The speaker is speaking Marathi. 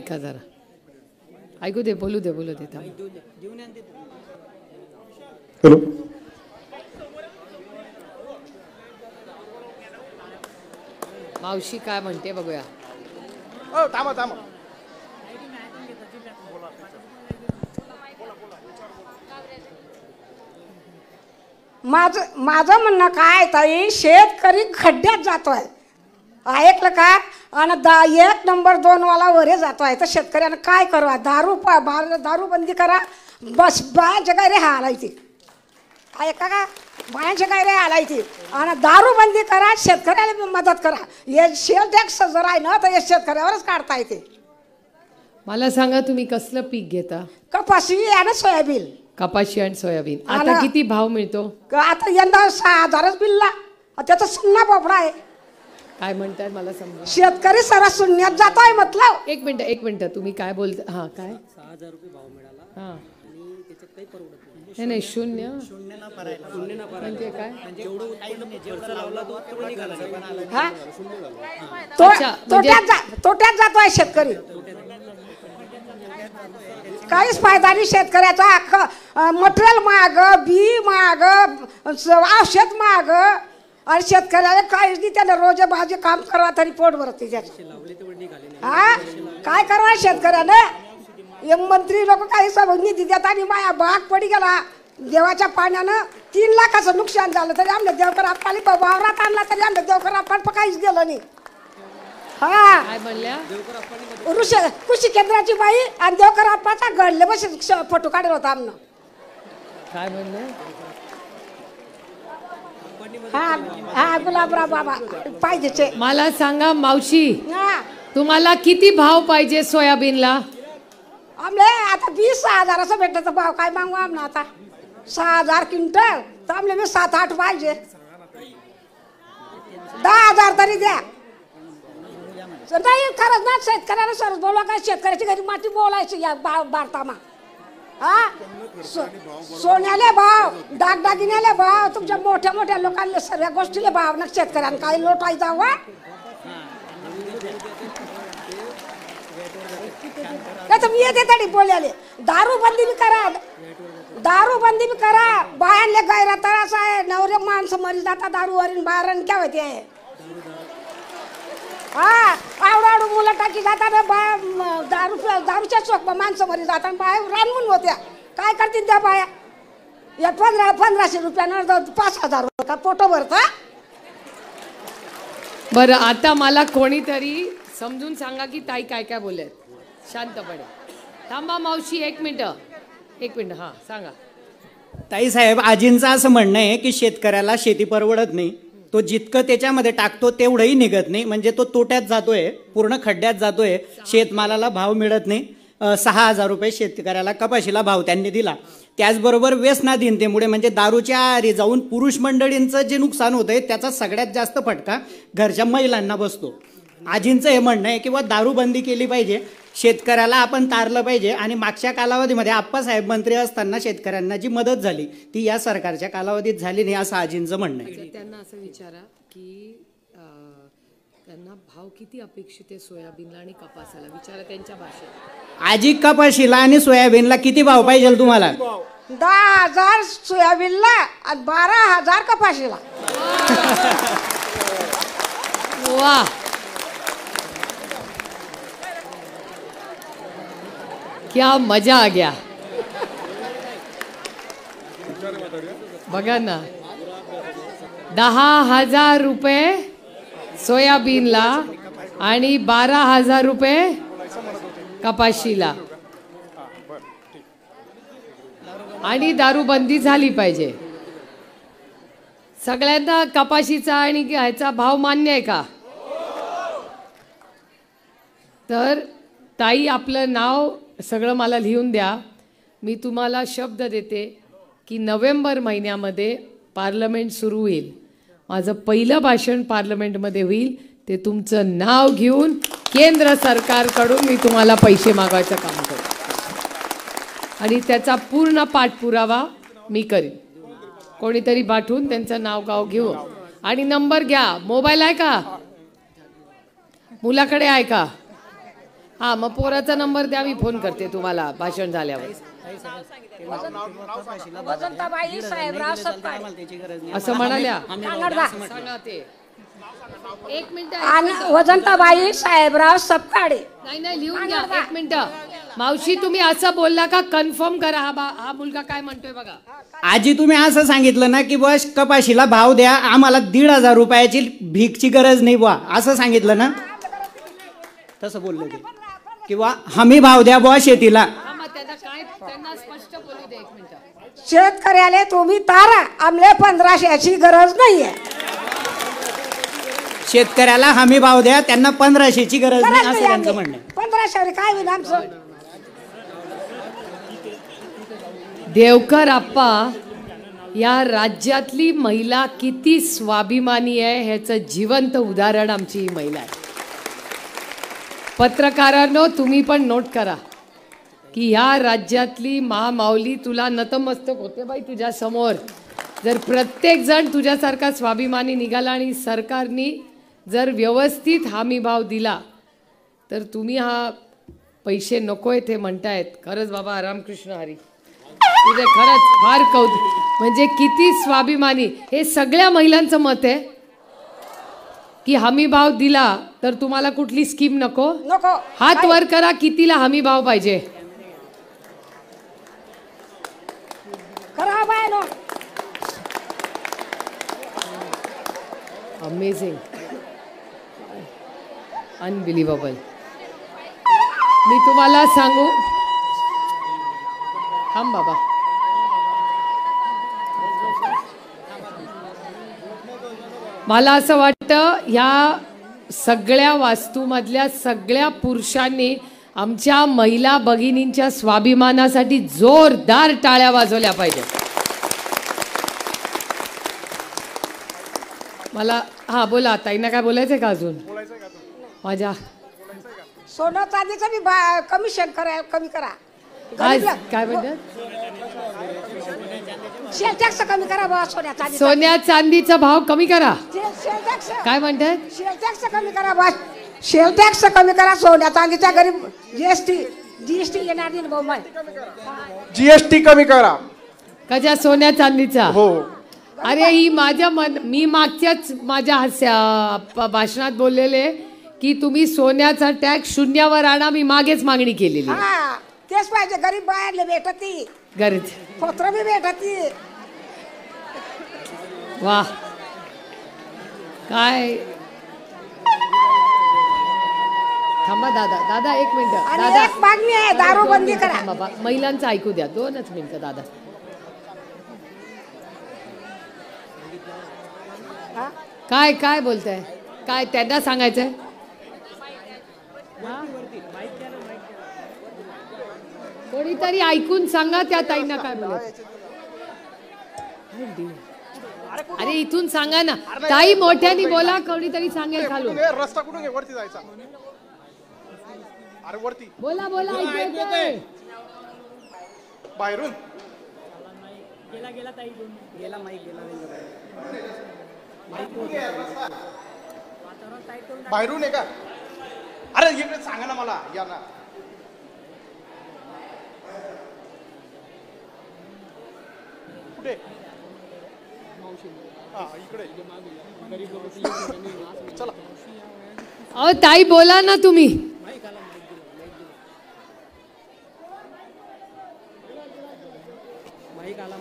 का जरा ऐकू दे, बोलू दे हॅलो, मावशी काय म्हणते बघूया. थांबा. माझं म्हणणं काय ताई, शेतकरी खड्ड्यात जातोय, ऐकलं का? आणि 1 नंबर 2 वाला वरे जातोय. तर शेतकऱ्यानं काय करावं? दारू बंदी करा, बस बायांच्या काय रे हालायची, ऐका का? बायांच्या काय रे हालायची. आणि दारू बंदी करा, शेतकऱ्याला मदत करा. हे सेल टॅक्स जर आहे ना तर हे शेतकऱ्यावरच काढता येते. मला सांगा, तुम्ही कसलं पीक घेता? कपाशी आणि सोयाबीन. कपाशी आणि सोयाबीन. आता किती भाव मिळतो? आता यंदा 6,000च बिलला. त्याचा सुन्ना पोपडा आहे. काय म्हणताय मला समजा. शेतकरी सारा शून्यात जातोय मतलब. एक मिनिट तुम्ही काय बोलता? हा, काय 6,000 रुपये भाव मिळाला. हा, आणि त्याच्यात काही परवडत नाही शून्य म्हणजे काय? जेवढं खर्च लावला तो तेवढं निघाला. तोट्यात जातोय शेतकरी. काहीच फायदा नाही शेतकऱ्याचा. मटेरियल महाग, बी महाग, औषध महाग, आणि शेतकऱ्याला काहीच नाही. त्याला रोज भाजी काम करावं तरी पोट भरते त्याचे. हा, काय करावं शेतकऱ्यानं? मंत्री लोक काही सब निधी देतात आणि माया बाग पडी गेला देवाच्या पाण्यानं. 3 लाखाचं नुकसान झालं तरी आमल्या देवकर आप्पाली वावरात आणला तरी आमल्या देवकर आप्पा काहीच गेलं नाही. हा, काय म्हणल्या? कृषी केंद्राची बाई आणि देवकर आप्पाचा घडले बस फोटो काढला होता आमनं. काय म्हणले? हा गुलाबराव बाबा पाहिजे. मला सांगा मावशी, तुम्हाला किती भाव पाहिजे सोयाबीनला? आमले आता 20,000 भेटण्याचा भाव काय मागू आमना? आता 6,000 क्विंटल तर आमले मी 7-8 पाहिजे. 10,000 तरी द्या. नाही खरंच ना, शेतकऱ्याला सरस बोलवा. काय शेतकऱ्याची घरी माती बोलायची या भारतामा. हा, सोन्याले भाव, दागदागिन्याले भाव, तुमच्या मोठ्या लोकांना सर्व गोष्टीले भाव ना. शेतकऱ्यांना काही लोटाय जावा. नाही तर मी येते तरी बोलायले. दारू बंदी बी करा. बायांले गैरा त्रास आहे. नवरे माणसं मरी जातात दारूवरील. बाहेर काय होते? हा, आवडावडू मुलं टाकी जातात बाया. दारूच्या चोक माणसं मरी जातात. बाया रानवून होत्या. काय करतील त्या बाया? या 1500 रुपयानं 5,000 रुपये का पोटं भरता? बरं, आता मला कोणीतरी समजून सांगा की ताई काय काय बोलत. शांतपणे थांबा मावशी, 1 मिनिट. हा, सांगा. ताई साहेब, आजींचं असं म्हणणं आहे की शेतकऱ्याला शेती परवडत नाही. तो जितकं त्याच्यामध्ये टाकतो तेवढंही निघत नाही. म्हणजे तो तोट्यात जातोय, पूर्ण खड्ड्यात जातोय. शेतमालाला भाव मिळत नाही. 6,000 रुपये शेतकऱ्याला कपाशीला भाव त्यांनी दिला. त्याचबरोबर व्यसनाधीनतेमुळे म्हणजे दारूच्या आहारी जाऊन पुरुष मंडळींचं जे नुकसान होतंय त्याचा सगळ्यात जास्त फटका घरच्या महिलांना बसतो. आजींचं हे म्हणणं आहे किंवा दारूबंदी केली पाहिजे, शेतकऱ्याला आपण तारलं पाहिजे. आणि मागच्या कालावधीमध्ये आप्पासाहेब मंत्री असताना शेतकऱ्यांना जी मदत झाली ती या सरकारच्या कालावधीत झाली नाही, असं आजींचं म्हणणं आहे. त्यांना असं विचारा की त्यांना भाव किती अपेक्षित आहे सोयाबीनला आणि कपासाला, विचारा त्यांच्या भाषेत. आजी, कपाशीला आणि सोयाबीनला किती भाव पाहिजे तुम्हाला? 10,000 सोयाबीनला आणि 12,000 कपाशीला. वा, क्या मजा आ गया. बघा ना, 10,000 रुपये सोयाबीनला आणि 12,000 रुपये कपाशीला. आणि दारूबंदी झाली पाहिजे. सगळ्यांना कपाशीचा आणि ह्याचा भाव मान्य आहे का? तर ताई, आपलं नाव सगळं मला लिहून द्या. मी तुम्हाला शब्द देते की नोव्हेंबर महिन्यामध्ये पार्लमेंट सुरू होईल. माझं पहिलं भाषण पार्लमेंटमध्ये होईल. ते तुमचं नाव घेऊन केंद्र सरकारकडून मी तुम्हाला पैसे मागवायचं काम करेन आणि त्याचा पूर्ण पाठपुरावा मी करीन. कोणीतरी पाठवून त्यांचं नाव गाव घेऊन आणि नंबर घ्या. मोबाईल आहे का? मुलाकडे आहे का? हा मग पोराचा नंबर द्या, मी फोन करते तुम्हाला भाषण झाल्यावर. वसंताबाई साहेबराव सपकाळे त्याची गरज नाही. असं म्हणाल्या. कानडदा. सांगा ते. एक मिनिट. आणि वसंताबाई साहेबराव सपकाळे. नाही नाही लिहून घ्या. एक मिनिट. मावशी तुम्ही असं बोलला का? कन्फर्म करा. हा मुलगा काय म्हणतोय बघा. आजी तुम्ही असं सांगितलं ना की बस कपाशीला भाव द्या, आम्हाला 1,500 रुपयाची भीकची गरज नाही बुवा, असं सांगितलं ना? तसं बोललं ते. किंवा हमी भाव द्या बुवा शेतीला. हा मग त्यांना स्पष्ट बोलू दे. एक मिनिट. शेतकऱ्याला तुम्ही तारा, आमले 1500ची गरज नाहीये. शेतकऱ्याला हमी भाव द्या, त्यांना 1500ची गरज नाही, असं त्यांचं म्हणणं आहे. 1500 काय होईल आमचं? देवकर आप्पा, या राज्यातली महिला किती स्वाभिमानी आहे ह्याचं जिवंत उदाहरण आमची ही महिला आहे. पत्रकारांनो तुम्ही पण नोट करा की ह्या राज्यातली महामाऊली तुला नतमस्तक होते बाई तुझ्या समोर. जर प्रत्येक जण तुझ्यासारखा स्वाभिमानी निघाला आणि सरकारने जर व्यवस्थित हमी भाव दिला तर तुम्ही हा पैसे नकोय ते म्हणतायत. खरंच बाबा रामकृष्ण हरी, तुझे खरंच फार कौतुक. म्हणजे किती स्वाभिमानी. हे सगळ्या महिलांचं मत आहे की हमी भाव दिला तर तुम्हाला कुठली स्कीम नको. नको. हात वर करा, कितीला हमी भाव पाहिजे. खराब आहे ना. Amazing, unbelievable. मी तुम्हाला सांगू, थांब बाबा. मला असं वाटतं ह्या सगळ्या वास्तूमधल्या सगळ्या पुरुषांनी आमच्या महिला भगिनींच्या स्वाभिमानासाठी जोरदार टाळ्या वाजवल्या पाहिजे. मला हा बोला, ताईंना काय बोलायचंय का अजून? माझ्या सोनं चांदीचं बी कमिशन कमी करा. आज काय म्हणतात? शेल टॅक्स कमी करा बा. सोन्या चांदी सोन्या चांदीचा भाव कमी करा. शेल टॅक्स काय म्हणतात? शेल टॅक्स कमी करा बा. शेल टॅक्स कमी करा. सोन्या चांदीच्या गरीब जीएसटी येणार नाही भाऊ. मग जीएसटी कमी करा. कशा सोन्या चांदीचा? हो. अरे ही मी मागच्याच माझ्या भाषणात बोललेले की तुम्ही सोन्याचा टॅक्स शून्यावर आणा. मी मागेच मागणी केलेली. हा तेच पाहिजे. गरीब बाहेरले भेटती, गरज. पत्र बी भेटती. वा काय. थांबा दादा एक मिनिट. आणि दादा एक मागणी आहे, दारू बंदी करा. बाबा महिलांचं ऐकू द्या 2च मिनिटं दादा. हा? काय बोलताय? काय त्यांना सांगायचंय? कोणीतरी ऐकून सांगा त्या ताईंना काय बोलायचं. अरे इथून सांगा ना ताई, मोठ्याने बोला. कोणीतरी सांगेल खालून. रस्ता कुठून आहे? वरती जायचा. अरे वरती बोला ऐकू येतंय. बाहेरून बाहेरून आहे का? अरे इकडे सांगा ना मला. या ना. कुठे? हा इकडे. चला. अहो ताई बोला ना तुम्ही. माईक आला.